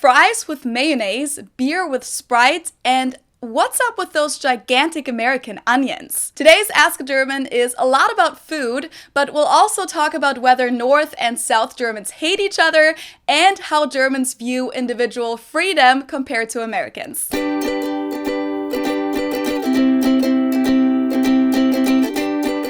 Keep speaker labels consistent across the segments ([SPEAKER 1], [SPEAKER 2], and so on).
[SPEAKER 1] fries with mayonnaise, beer with Sprite, and what's up with those gigantic American onions? Today's Ask a German is a lot about food, but we'll also talk about whether North and South Germans hate each other and how Germans view individual freedom compared to Americans.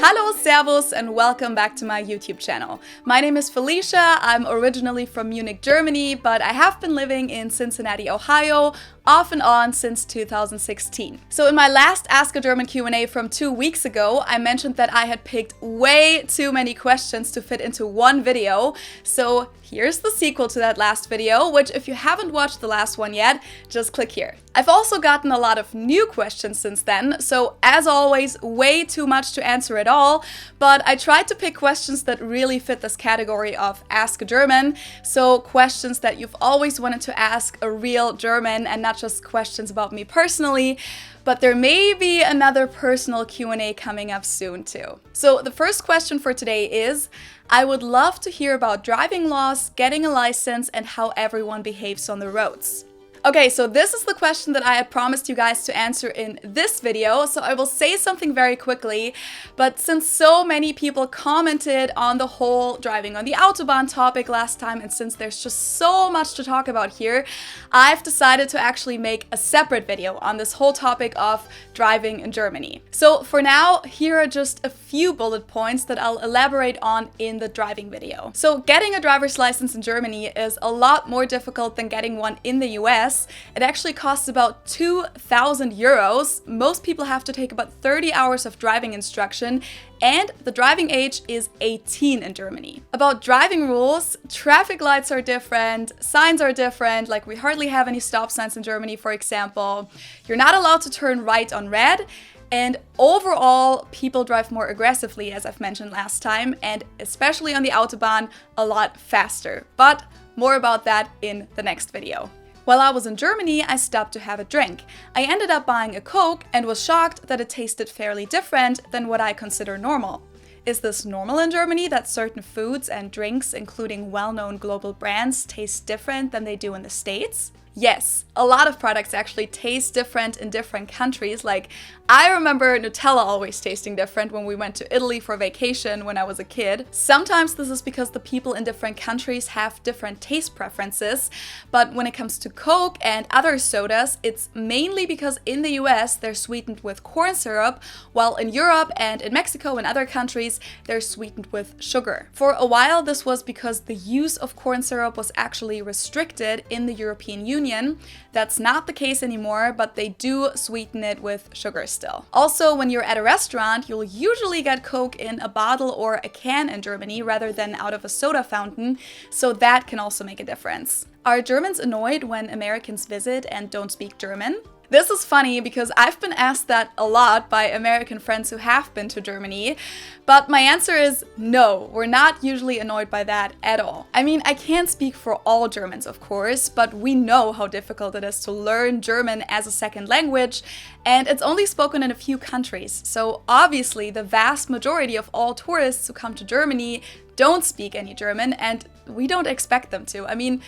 [SPEAKER 1] Hallo, Servus, and welcome back to my YouTube channel. My name is Felicia. I'm originally from Munich, Germany, but I have been living in Cincinnati, Ohio, off and on since 2016. So in my last Ask a German Q&A from 2 weeks ago, I mentioned that I had picked way too many questions to fit into one video. So here's the sequel to that last video, which if you haven't watched the last one yet, just click here. I've also gotten a lot of new questions since then, so as always, way too much to answer it all, but I tried to pick questions that really fit this category of Ask a German, so questions that you've always wanted to ask a real German and not just questions about me personally, but there may be another personal Q&A coming up soon too. So the first question for today is, I would love to hear about driving laws, getting a license, and how everyone behaves on the roads. Okay, so this is the question that I had promised you guys to answer in this video, so I will say something very quickly, but since so many people commented on the whole driving on the Autobahn topic last time, and since there's just so much to talk about here, I've decided to actually make a separate video on this whole topic of driving in Germany. So for now, here are just a few bullet points that I'll elaborate on in the driving video. So getting a driver's license in Germany is a lot more difficult than getting one in the US. It actually costs about 2,000 euros. Most people have to take about 30 hours of driving instruction, and the driving age is 18 in Germany. About driving rules, traffic lights are different, signs are different, like we hardly have any stop signs in Germany, for example. You're not allowed to turn right on red, and overall, people drive more aggressively, as I've mentioned last time, and especially on the Autobahn, a lot faster. But more about that in the next video. While I was in Germany, I stopped to have a drink. I ended up buying a Coke and was shocked that it tasted fairly different than what I consider normal. Is this normal in Germany that certain foods and drinks, including well-known global brands, taste different than they do in the States? Yes, a lot of products actually taste different in different countries. Like, I remember Nutella always tasting different when we went to Italy for vacation when I was a kid. Sometimes this is because the people in different countries have different taste preferences, but when it comes to Coke and other sodas, it's mainly because in the US they're sweetened with corn syrup, while in Europe and in Mexico and other countries they're sweetened with sugar. For a while this was because the use of corn syrup was actually restricted in the European Union. That's not the case anymore, but they do sweeten it with sugar still. Also, when you're at a restaurant, you'll usually get Coke in a bottle or a can in Germany rather than out of a soda fountain, so that can also make a difference. Are Germans annoyed when Americans visit and don't speak German? This is funny because I've been asked that a lot by American friends who have been to Germany, but my answer is no, we're not usually annoyed by that at all. I mean, I can't speak for all Germans, of course, but we know how difficult it is to learn German as a second language, and it's only spoken in a few countries. So obviously, the vast majority of all tourists who come to Germany don't speak any German, and we don't expect them to. I mean,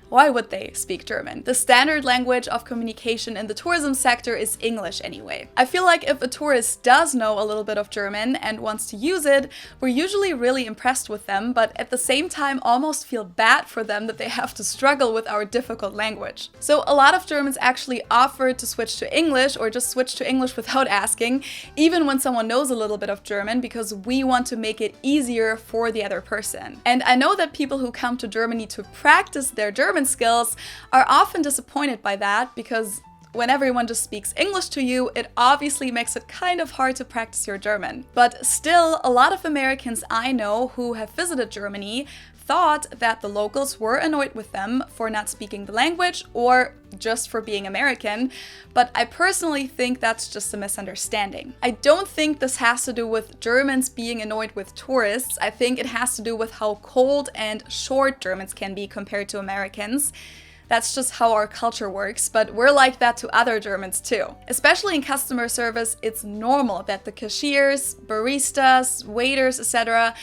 [SPEAKER 1] why would they speak German? The standard language of communication in the tourism sector is English anyway. I feel like if a tourist does know a little bit of German and wants to use it, we're usually really impressed with them, but at the same time almost feel bad for them that they have to struggle with our difficult language. So a lot of Germans actually offer to switch to English or just switch to English without asking, even when someone knows a little bit of German, because we want to make it easier for the other person. And I know that people who come to Germany to practice their German skills are often disappointed by that, because when everyone just speaks English to you, it obviously makes it kind of hard to practice your German. But still, a lot of Americans I know who have visited Germany thought that the locals were annoyed with them for not speaking the language or just for being American, but I personally think that's just a misunderstanding. I don't think this has to do with Germans being annoyed with tourists. I think it has to do with how cold and short Germans can be compared to Americans. That's just how our culture works, but we're like that to other Germans too. Especially in customer service, it's normal that the cashiers, baristas, waiters, etc.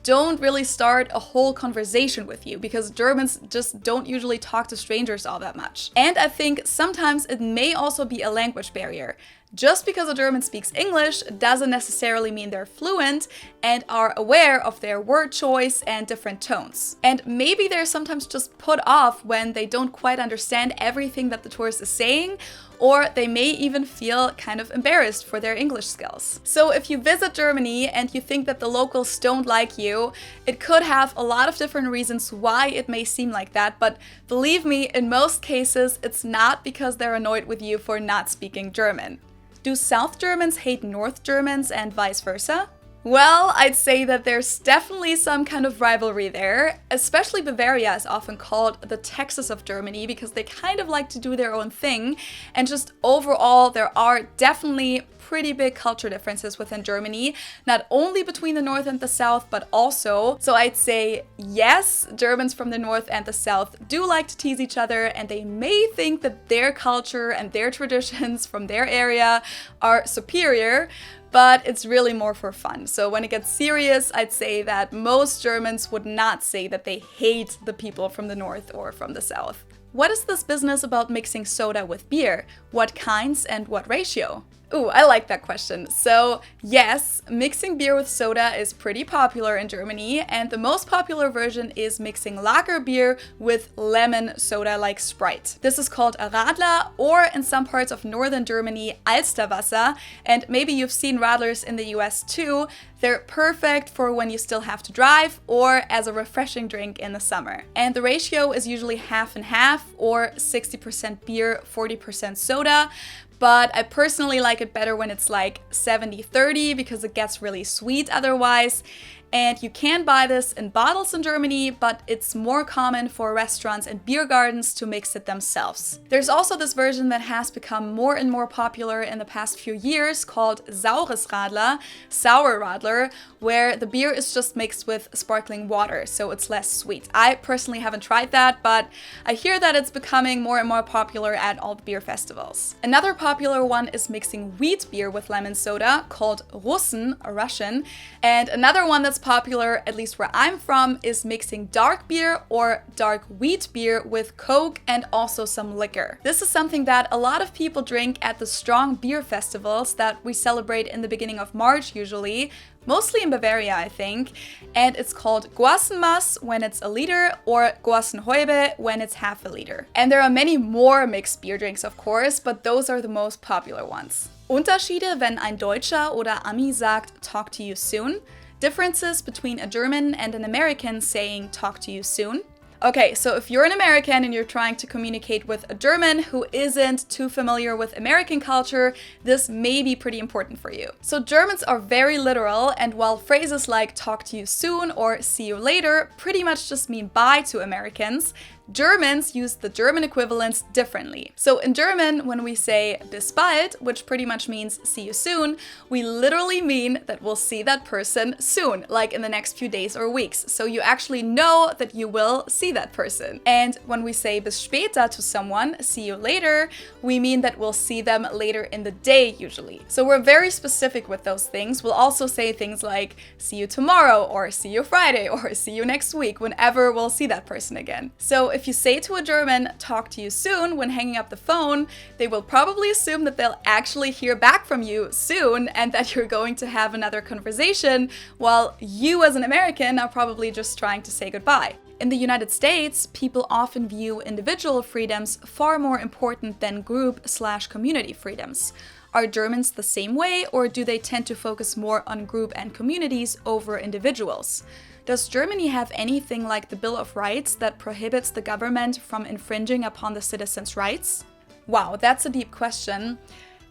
[SPEAKER 1] don't really start a whole conversation with you because Germans just don't usually talk to strangers all that much. And I think sometimes it may also be a language barrier. Just because a German speaks English doesn't necessarily mean they're fluent and are aware of their word choice and different tones. And maybe they're sometimes just put off when they don't quite understand everything that the tourist is saying, or they may even feel kind of embarrassed for their English skills. So if you visit Germany and you think that the locals don't like you, it could have a lot of different reasons why it may seem like that, but believe me, in most cases, it's not because they're annoyed with you for not speaking German. Do South Germans hate North Germans and vice versa? Well, I'd say that there's definitely some kind of rivalry there. Especially Bavaria is often called the Texas of Germany because they kind of like to do their own thing. And just overall, there are definitely pretty big culture differences within Germany, not only between the North and the South, but also. So I'd say yes, Germans from the North and the South do like to tease each other, and they may think that their culture and their traditions from their area are superior, but it's really more for fun. So when it gets serious, I'd say that most Germans would not say that they hate the people from the North or from the South. What is this business about mixing soda with beer? What kinds and what ratio? Ooh, I like that question. So yes, mixing beer with soda is pretty popular in Germany, and the most popular version is mixing lager beer with lemon soda like Sprite. This is called a Radler, or in some parts of northern Germany, Alsterwasser, and maybe you've seen Radlers in the US too. They're perfect for when you still have to drive or as a refreshing drink in the summer. And the ratio is usually half and half, or 60% beer, 40% soda. But I personally like it better when it's like 70-30 because it gets really sweet otherwise. And you can buy this in bottles in Germany, but it's more common for restaurants and beer gardens to mix it themselves. There's also this version that has become more and more popular in the past few years called Saures Radler, Sour Radler, where the beer is just mixed with sparkling water, so it's less sweet. I personally haven't tried that, but I hear that it's becoming more and more popular at all the beer festivals. Another popular one is mixing wheat beer with lemon soda called Russen, Russian, and another one that's popular, at least where I'm from, is mixing dark beer or dark wheat beer with Coke and also some liquor. This is something that a lot of people drink at the strong beer festivals that we celebrate in the beginning of March usually, mostly in Bavaria, I think, and it's called Goassenmaß when it's a liter or Goassenhäube when it's half a liter. And there are many more mixed beer drinks, of course, but those are the most popular ones. Unterschiede, wenn ein Deutscher oder Ami sagt, talk to you soon. Differences between a German and an American saying talk to you soon. Okay, so if you're an American and you're trying to communicate with a German who isn't too familiar with American culture, this may be pretty important for you. So Germans are very literal, and while phrases like talk to you soon or see you later pretty much just mean bye to Americans, Germans use the German equivalents differently. So in German, when we say bis bald, which pretty much means see you soon, we literally mean that we'll see that person soon, like in the next few days or weeks. So you actually know that you will see that person. And when we say bis später to someone, see you later, we mean that we'll see them later in the day usually. So we're very specific with those things. We'll also say things like see you tomorrow or see you Friday or see you next week whenever we'll see that person again. So if you say to a German, talk to you soon, when hanging up the phone, they will probably assume that they'll actually hear back from you soon and that you're going to have another conversation, while you as an American are probably just trying to say goodbye. In the United States, people often view individual freedoms far more important than group/community freedoms. Are Germans the same way, or do they tend to focus more on group and communities over individuals? Does Germany have anything like the Bill of Rights that prohibits the government from infringing upon the citizens' rights? Wow, that's a deep question.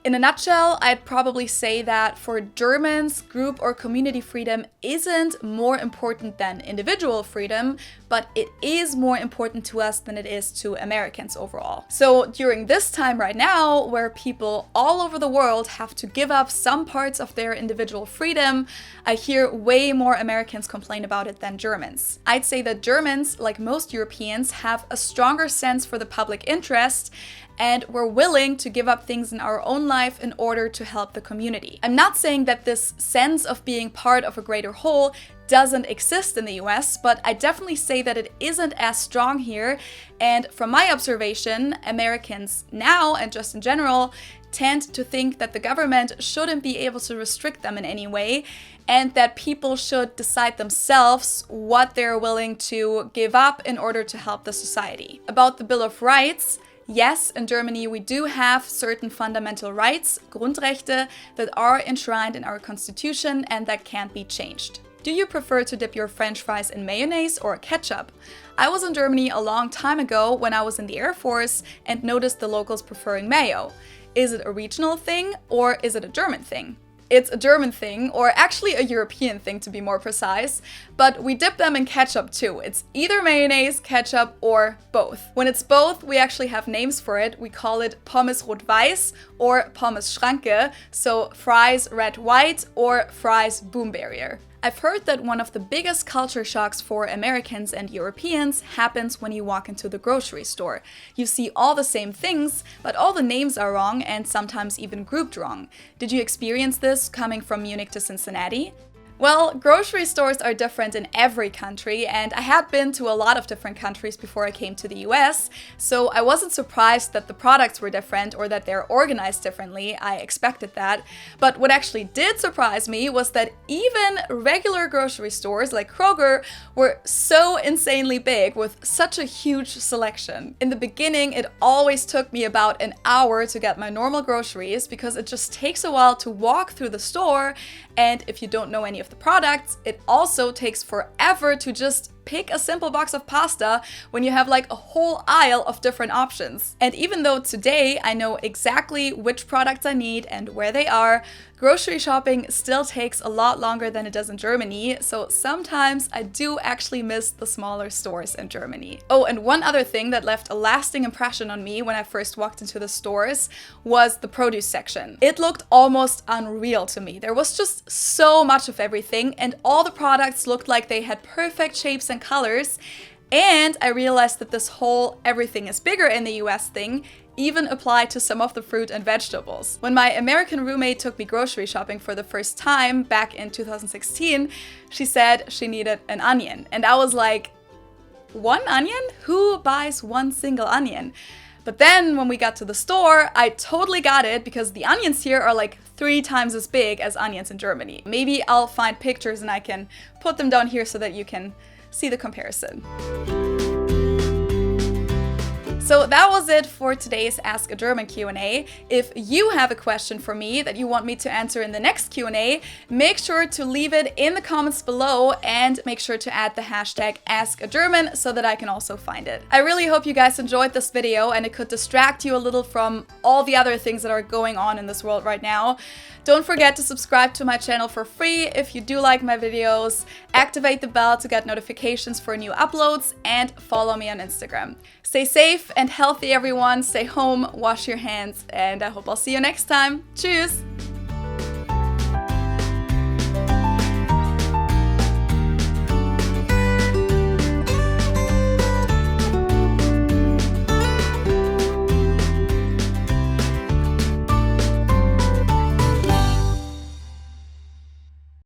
[SPEAKER 1] In a nutshell, I'd probably say that for Germans, group or community freedom isn't more important than individual freedom, but it is more important to us than it is to Americans overall. So during this time right now, where people all over the world have to give up some parts of their individual freedom, I hear way more Americans complain about it than Germans. I'd say that Germans, like most Europeans, have a stronger sense for the public interest, and we're willing to give up things in our own life in order to help the community. I'm not saying that this sense of being part of a greater whole doesn't exist in the US, but I definitely say that it isn't as strong here. And from my observation, Americans now and just in general tend to think that the government shouldn't be able to restrict them in any way, and that people should decide themselves what they're willing to give up in order to help the society. About the Bill of Rights, yes, in Germany we do have certain fundamental rights, Grundrechte, that are enshrined in our constitution and that can't be changed. Do you prefer to dip your French fries in mayonnaise or ketchup? I was in Germany a long time ago when I was in the Air Force and noticed the locals preferring mayo. Is it a regional thing or is it a German thing? It's a German thing, or actually a European thing to be more precise, but we dip them in ketchup too. It's either mayonnaise, ketchup, or both. When it's both, we actually have names for it. We call it Pommes Rot-Weiß or Pommes Schranke, so fries red-white or fries boom barrier. I've heard that one of the biggest culture shocks for Americans and Europeans happens when you walk into the grocery store. You see all the same things, but all the names are wrong and sometimes even grouped wrong. Did you experience this coming from Munich to Cincinnati? Well, grocery stores are different in every country, and I had been to a lot of different countries before I came to the US, so I wasn't surprised that the products were different or that they're organized differently. I expected that. But what actually did surprise me was that even regular grocery stores like Kroger were so insanely big with such a huge selection. In the beginning, it always took me about an hour to get my normal groceries because it just takes a while to walk through the store, and if you don't know any of the products, it also takes forever to just pick a simple box of pasta when you have like a whole aisle of different options. And even though today I know exactly which products I need and where they are, grocery shopping still takes a lot longer than it does in Germany, so sometimes I do actually miss the smaller stores in Germany. Oh, and one other thing that left a lasting impression on me when I first walked into the stores was the produce section. It looked almost unreal to me. There was just so much of everything, and all the products looked like they had perfect shapes and colors. And I realized that this whole everything is bigger in the US thing even applied to some of the fruit and vegetables. When my American roommate took me grocery shopping for the first time back in 2016, she said she needed an onion. And I was like, one onion? Who buys one single onion? But then when we got to the store, I totally got it because the onions here are like 3 times as big as onions in Germany. Maybe I'll find pictures and I can put them down here so that you can see the comparison. So that was it for today's Ask a German Q&A. If you have a question for me that you want me to answer in the next Q&A, make sure to leave it in the comments below and make sure to add the hashtag #AskAGerman so that I can also find it. I really hope you guys enjoyed this video and it could distract you a little from all the other things that are going on in this world right now. Don't forget to subscribe to my channel for free if you do like my videos, activate the bell to get notifications for new uploads, and follow me on Instagram. Stay safe and healthy, everyone. Stay home, wash your hands, and I hope I'll see you next time. Tschüss!